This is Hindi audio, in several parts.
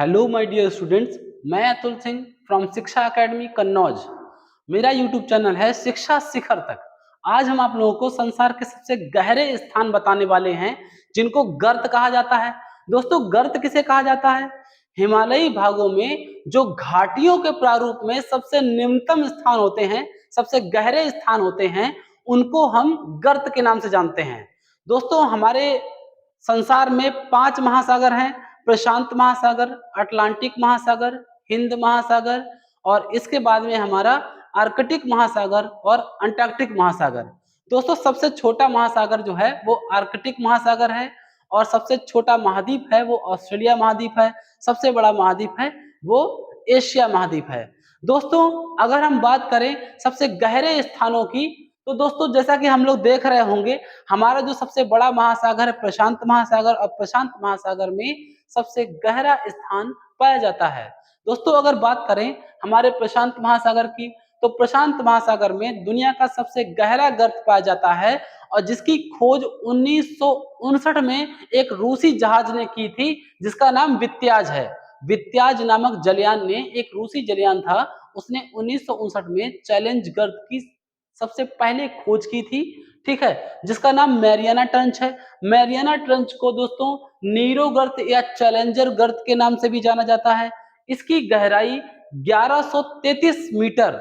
हेलो माय डियर स्टूडेंट्स, मैं अतुल सिंह फ्रॉम शिक्षा एकेडमी कन्नौज। मेरा यूट्यूब चैनल है शिक्षा शिखर तक। आज हम आप लोगों को संसार के सबसे गहरे स्थान बताने वाले हैं जिनको गर्त कहा जाता है। दोस्तों, गर्त किसे कहा जाता है? हिमालयी भागों में जो घाटियों के प्रारूप में सबसे निम्नतम स्थान होते हैं, सबसे गहरे स्थान होते हैं, उनको हम गर्त के नाम से जानते हैं। दोस्तों, हमारे संसार में 5 महासागर हैं: प्रशांत महासागर, अटलांटिक महासागर, हिंद महासागर और इसके बाद में हमारा आर्कटिक महासागर और अंटार्कटिक महासागर। दोस्तों, सबसे छोटा महासागर जो है वो आर्कटिक महासागर है और सबसे छोटा महाद्वीप है वो ऑस्ट्रेलिया महाद्वीप है। सबसे बड़ा महाद्वीप है वो एशिया महाद्वीप है। दोस्तों, अगर हम बात करें सबसे गहरे स्थानों की, तो दोस्तों जैसा कि हम लोग देख रहे होंगे, हमारा जो सबसे बड़ा महासागर है प्रशांत महासागर, और प्रशांत महासागर में सबसे गहरा स्थान पाया जाता है। दोस्तों, अगर बात करें हमारे प्रशांत महासागर की, तो प्रशांत महासागर में दुनिया का सबसे गहरा गर्त पाया जाता है और जिसकी खोज 1959 में एक रूसी जहाज ने की थी जिसका नाम वित्याज है। वित्याज नामक जलयान ने, एक रूसी जलयान था, उसने 1959 में चैलेंज गर्त की सबसे पहले खोज की थी, ठीक है, जिसका नाम मैरियाना ट्रंच है। मैरियाना ट्रंच को दोस्तों नीरो गर्त या चैलेंजर गर्त के नाम से भी जाना जाता है। इसकी गहराई 1133 मीटर,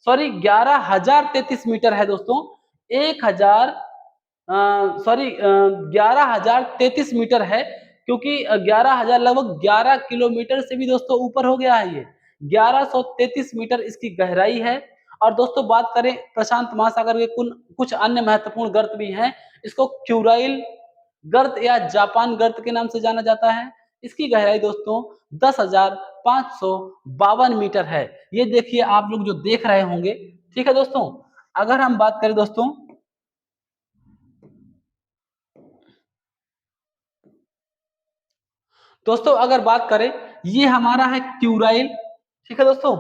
सॉरी 11,033 मीटर है दोस्तों। 11,033 मीटर है, क्योंकि 11,000 लगभग 11 किलोमीटर से भी दोस्तों ऊपर हो गया है। ये 1133 मीटर इसकी गहराई है। और दोस्तों बात करें प्रशांत महासागर के कुछ अन्य महत्वपूर्ण गर्त भी हैं। इसको क्यूराइल गर्त या जापान गर्त के नाम से जाना जाता है। इसकी गहराई दोस्तों 10,552 मीटर है। ये देखिए आप लोग जो देख रहे होंगे, ठीक है दोस्तों। अगर हम बात करें दोस्तों अगर बात करें, ये हमारा है क्यूराइल, ठीक है दोस्तों।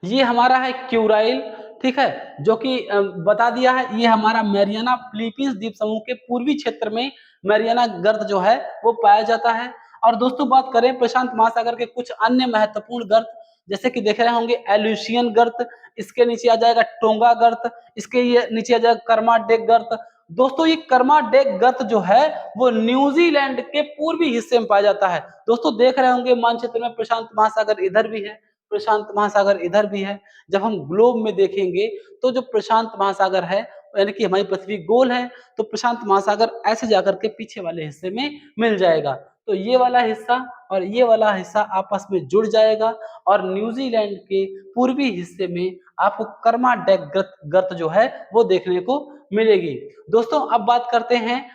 ये हमारा है क्यूराइल, ठीक है, जो कि बता दिया है। ये हमारा मैरियाना फिलीपींस द्वीप समूह के पूर्वी क्षेत्र में मैरियाना गर्त जो है वो पाया जाता है। और दोस्तों बात करें प्रशांत महासागर के कुछ अन्य महत्वपूर्ण गर्त, जैसे कि देख रहे होंगे एल्यूशियन गर्त, इसके नीचे आ जाएगा टोंगा गर्त, इसके ये नीचे आ जाएगा कर्माडेक गर्त। दोस्तों ये कर्माडेक गर्त जो है वो न्यूजीलैंड के पूर्वी हिस्से में पाया जाता है। दोस्तों देख रहे होंगे मानचित्र में प्रशांत महासागर इधर भी है, प्रशांत महासागर इधर भी है। जब हम ग्लोब में देखेंगे तो जो प्रशांत महासागर है, यानी कि हमारी पृथ्वी गोल है, तो प्रशांत महासागर ऐसे जाकर के पीछे वाले हिस्से में मिल जाएगा। तो ये वाला हिस्सा और ये वाला हिस्सा आपस में जुड़ जाएगा और न्यूजीलैंड के पूर्वी हिस्से में आपको कर्माडेक गर्त जो है वो देखने को मिलेगी। दोस्तों अब बात करते हैं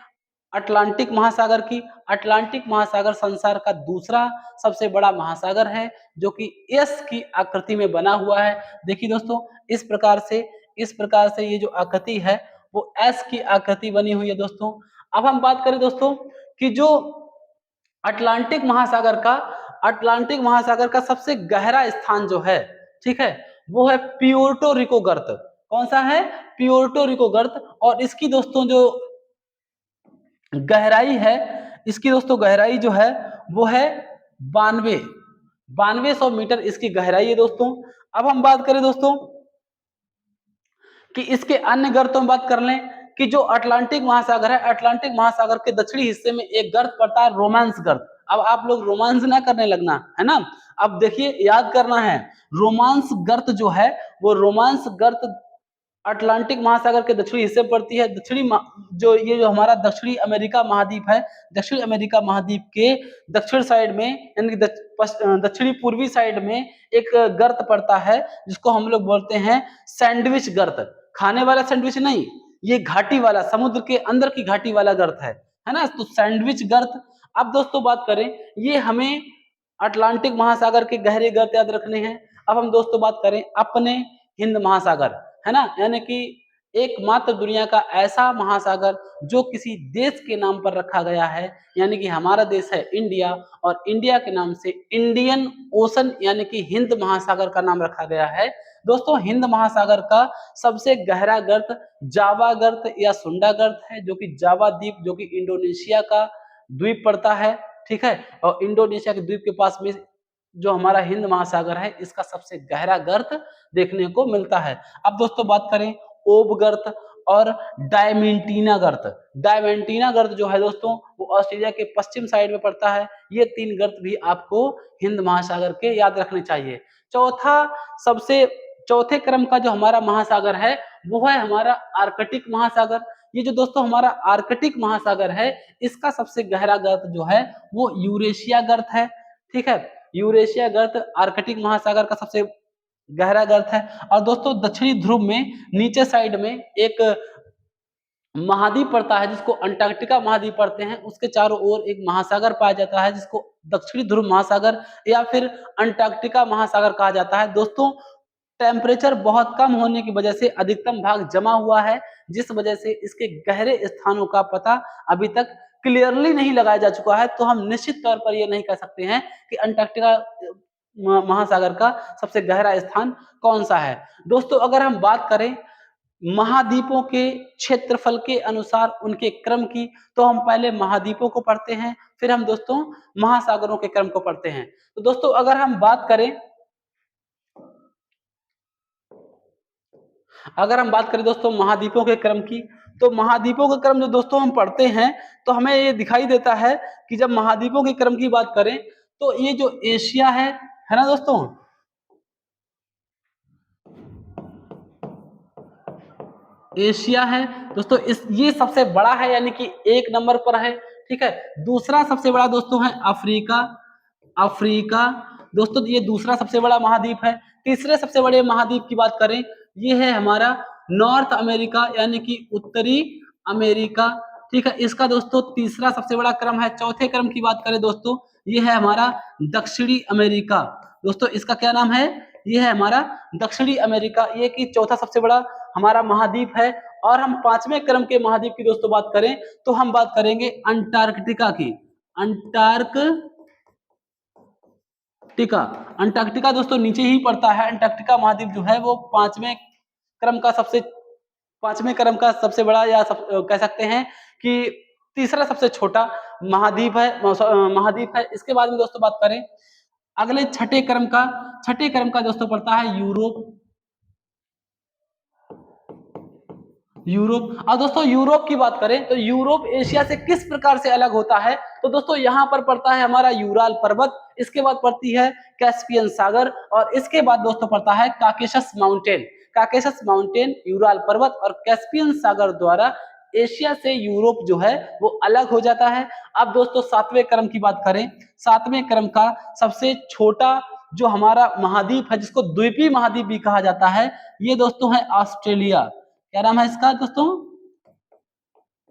अटलांटिक महासागर की। अटलांटिक महासागर संसार का दूसरा सबसे बड़ा महासागर है, जो कि एस की आकृति में बना हुआ है। देखिए दोस्तों इस प्रकार से ये जो आकृति है वो एस की आकृति बनी हुई है दोस्तों। अब हम बात करें दोस्तों कि जो अटलांटिक महासागर का अटलांटिक महासागर का सबसे गहरा स्थान जो है, ठीक है, वो है प्यूर्टो रिको गर्त। कौन सा है? प्यूर्टो रिको गर्त। और इसकी दोस्तों जो गहराई है, इसकी दोस्तों गहराई जो है वो है 9200 मीटर इसकी गहराई है दोस्तों। अब हम बात करें दोस्तों कि इसके अन्य गर्तों में बात कर लें कि जो अटलांटिक महासागर है, अटलांटिक महासागर के दक्षिणी हिस्से में एक गर्त पड़ता है रोमांस गर्त। अब आप लोग रोमांस ना करने लगना है ना, अब देखिए याद करना है। रोमांस गर्त जो है वो रोमांस गर्त अटलांटिक महासागर के दक्षिणी हिस्से में पड़ती है। जो ये जो हमारा दक्षिणी अमेरिका महाद्वीप है, दक्षिण अमेरिका महाद्वीप के दक्षिण साइड में, यानी दक्षिणी पूर्वी साइड में एक गर्त पड़ता है जिसको हम लोग बोलते हैं सैंडविच गर्त। खाने वाला सैंडविच नहीं, ये घाटी वाला, समुद्र के अंदर की घाटी वाला गर्त है ना, तो सैंडविच गर्त। अब दोस्तों बात करें, ये हमें अटलांटिक महासागर के गहरे गर्त याद रखने हैं। अब हम दोस्तों बात करें अपने हिंद महासागर, है ना, यानी कि एकमात्र दुनिया का ऐसा महासागर जो किसी देश के नाम पर रखा गया है, यानी कि हमारा देश है इंडिया, और इंडिया के नाम से इंडियन ओशन यानी कि हिंद महासागर का नाम रखा गया है। दोस्तों, हिंद महासागर का सबसे गहरा गर्त जावा गर्त या सुंडा गर्त है, जो कि जावा द्वीप, जो कि इंडोनेशिया का द्वीप पड़ता है, ठीक है। और इंडोनेशिया के द्वीप के पास में जो हमारा हिंद महासागर है, इसका सबसे गहरा गर्त देखने को मिलता है। अब दोस्तों बात करें ओब गर्त और डायमेंटीना गर्त। डायमेंटीना गर्त जो है दोस्तों, वो ऑस्ट्रेलिया के पश्चिम साइड में पड़ता है। ये 3 गर्त भी आपको हिंद महासागर के याद रखने चाहिए। चौथा सबसे चौथे क्रम का जो हमारा महासागर है, वो है हमारा आर्कटिक महासागर। ये जो दोस्तों हमारा आर्कटिक महासागर है, इसका सबसे गहरा गर्त जो है वो यूरेशिया गर्त है, ठीक है। यूरेशिया गर्त आर्कटिक महासागर का सबसे गहरा गर्त है। और दोस्तों दक्षिणी ध्रुव में नीचे साइड में एक महाद्वीप पड़ता है, जिसको अंटार्कटिका महाद्वीप पड़ते हैं। उसके चारों ओर एक महासागर पाया जाता है, जिसको दक्षिणी ध्रुव महासागर या फिर अंटार्कटिका महासागर कहा जाता है। दोस्तों, टेम्परेचर बहुत कम होने की वजह से अधिकतम भाग जमा हुआ है, जिस वजह से इसके गहरे स्थानों का पता अभी तक क्लियरली नहीं लगाया जा चुका है। तो हम निश्चित तौर पर ये नहीं कह सकते हैं कि अंटार्कटिका महासागर का सबसे गहरा स्थान कौन सा है। दोस्तों, अगर हम बात करें महाद्वीपों के क्षेत्रफल के अनुसार उनके क्रम की, तो हम पहले महाद्वीपों को पढ़ते हैं, फिर हम दोस्तों महासागरों के क्रम को पढ़ते हैं। तो दोस्तों अगर हम बात करें दोस्तों महाद्वीपों के क्रम की, तो महाद्वीपों के क्रम जो दोस्तों हम पढ़ते हैं, तो हमें ये दिखाई देता है कि जब महाद्वीपों के क्रम की बात करें, तो ये जो एशिया है ना दोस्तों, एशिया है दोस्तों, इस ये सबसे बड़ा है, यानी कि 1 नंबर पर है, ठीक है। दूसरा सबसे बड़ा दोस्तों है अफ्रीका। अफ्रीका दोस्तों ये दूसरा सबसे बड़ा महाद्वीप है। तीसरे सबसे बड़े महाद्वीप की बात करें, ये है हमारा नॉर्थ अमेरिका, यानी कि उत्तरी अमेरिका, ठीक है। इसका दोस्तों तीसरा सबसे बड़ा क्रम है। चौथे क्रम की बात करें दोस्तों, ये है हमारा दक्षिणी अमेरिका। दोस्तों इसका क्या नाम है, ये है हमारा दक्षिणी अमेरिका, ये कि चौथा सबसे बड़ा हमारा महाद्वीप है। और हम 5वें क्रम के महाद्वीप की दोस्तों बात करें, तो हम बात करेंगे अंटार्कटिका की। अंटार्कटिका अंटार्कटिका दोस्तों नीचे ही पड़ता है। अंटार्कटिका महाद्वीप जो है वो क्रम का सबसे 5वें क्रम का सबसे बड़ा, या कह सकते हैं कि तीसरा सबसे छोटा महाद्वीप है। इसके बाद में दोस्तों बात करें अगले छठे क्रम का दोस्तों पड़ता है यूरोप। यूरोप और दोस्तों यूरोप की बात करें, तो यूरोप एशिया से किस प्रकार से अलग होता है, तो दोस्तों यहाँ पर पड़ता है हमारा यूराल पर्वत, इसके बाद पड़ती है कैस्पियन सागर, और इसके बाद दोस्तों पड़ता है Caucasus mountain. Caucasus mountain, Ural पर्वत और कैस्पियन सागर द्वारा एशिया से यूरोप जो है वो अलग हो जाता है। अब दोस्तों 7वें क्रम की बात करें, 7वें क्रम का सबसे छोटा जो हमारा महाद्वीप है, जिसको द्वीपीय महाद्वीप भी कहा जाता है, ये दोस्तों है ऑस्ट्रेलिया। क्या नाम है इसका दोस्तों,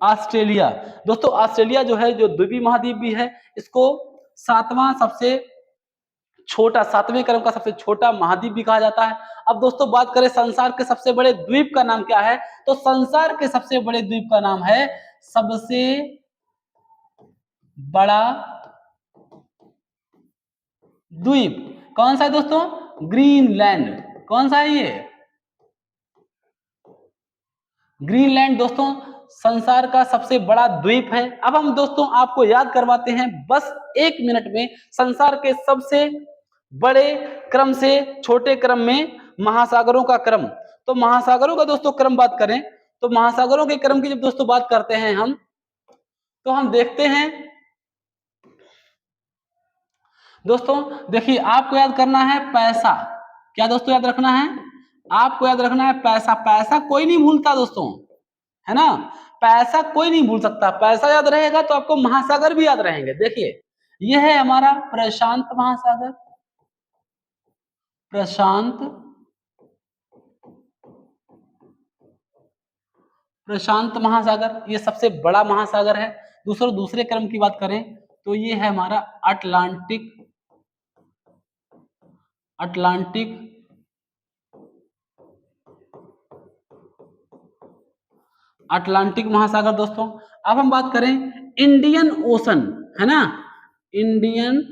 ऑस्ट्रेलिया। दोस्तों ऑस्ट्रेलिया जो है, जो द्वीपीय महाद्वीप भी है, इसको सातवां सबसे छोटा, 7वें क्रम का सबसे छोटा महाद्वीप भी कहा जाता है। अब दोस्तों बात करें संसार के सबसे बड़े द्वीप का नाम क्या है, तो संसार के सबसे बड़े द्वीप का नाम है, सबसे बड़ा द्वीप कौन सा है दोस्तों, ग्रीनलैंड। कौन सा है ये, ग्रीनलैंड दोस्तों संसार का सबसे बड़ा द्वीप है। अब हम दोस्तों आपको याद करवाते हैं बस 1 मिनट में संसार के सबसे बड़े क्रम से छोटे क्रम में महासागरों का क्रम। तो महासागरों का दोस्तों क्रम बात करें, तो महासागरों के क्रम की जब दोस्तों बात करते हैं हम, तो हम देखते हैं दोस्तों, देखिए आपको याद करना है पैसा। क्या दोस्तों याद रखना है, आपको याद रखना है पैसा। पैसा कोई नहीं भूलता दोस्तों, है ना, पैसा कोई नहीं भूल सकता। पैसा याद रहेगा तो आपको महासागर भी याद रहेंगे। देखिए यह है हमारा प्रशांत महासागर, प्रशांत प्रशांत महासागर, ये सबसे बड़ा महासागर है। दूसरे क्रम की बात करें, तो ये है हमारा अटलांटिक। अटलांटिक अटलांटिक महासागर दोस्तों। अब हम बात करें इंडियन ओशन, है ना, इंडियन,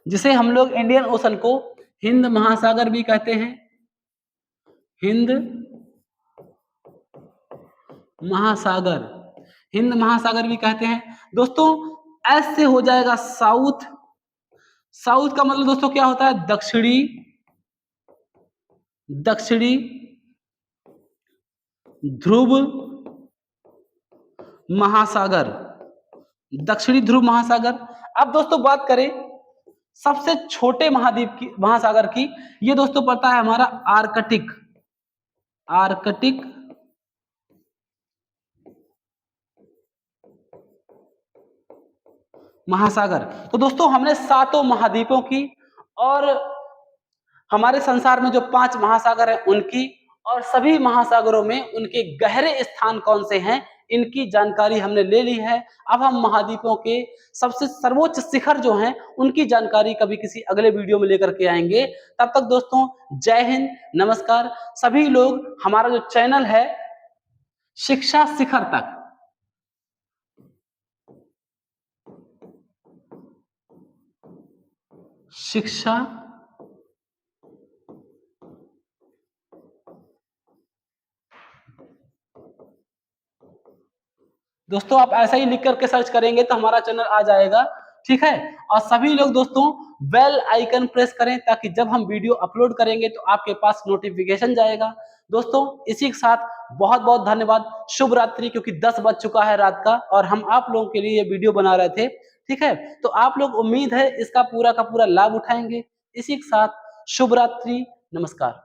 जिसे हम लोग इंडियन ओशन को हिंद महासागर भी कहते हैं, हिंद महासागर, हिंद महासागर भी कहते हैं दोस्तों। एस से हो जाएगा साउथ, साउथ का मतलब दोस्तों क्या होता है, दक्षिणी, दक्षिणी ध्रुव महासागर, दक्षिणी ध्रुव महासागर। अब दोस्तों बात करें सबसे छोटे महाद्वीप की, महासागर की, ये दोस्तों पड़ता है हमारा आर्कटिक, आर्कटिक महासागर। तो दोस्तों हमने सातों महाद्वीपों की और हमारे संसार में जो 5 महासागर हैं उनकी, और सभी महासागरों में उनके गहरे स्थान कौन से हैं इनकी जानकारी हमने ले ली है। अब हम महाद्वीपों के सबसे सर्वोच्च शिखर जो हैं उनकी जानकारी कभी किसी अगले वीडियो में लेकर के आएंगे। तब तक दोस्तों जय हिंद, नमस्कार। सभी लोग हमारा जो चैनल है शिक्षा शिखर तक, शिक्षा दोस्तों, आप ऐसा ही लिख करके सर्च करेंगे तो हमारा चैनल आ जाएगा, ठीक है। और सभी लोग दोस्तों बेल आइकन प्रेस करें ताकि जब हम वीडियो अपलोड करेंगे तो आपके पास नोटिफिकेशन जाएगा। दोस्तों इसी के साथ बहुत बहुत धन्यवाद, शुभ रात्रि, क्योंकि 10 बज चुका है रात का और हम आप लोगों के लिए ये वीडियो बना रहे थे, ठीक है। तो आप लोग उम्मीद है इसका पूरा का पूरा लाभ उठाएंगे। इसी के साथ शुभ रात्रि, नमस्कार।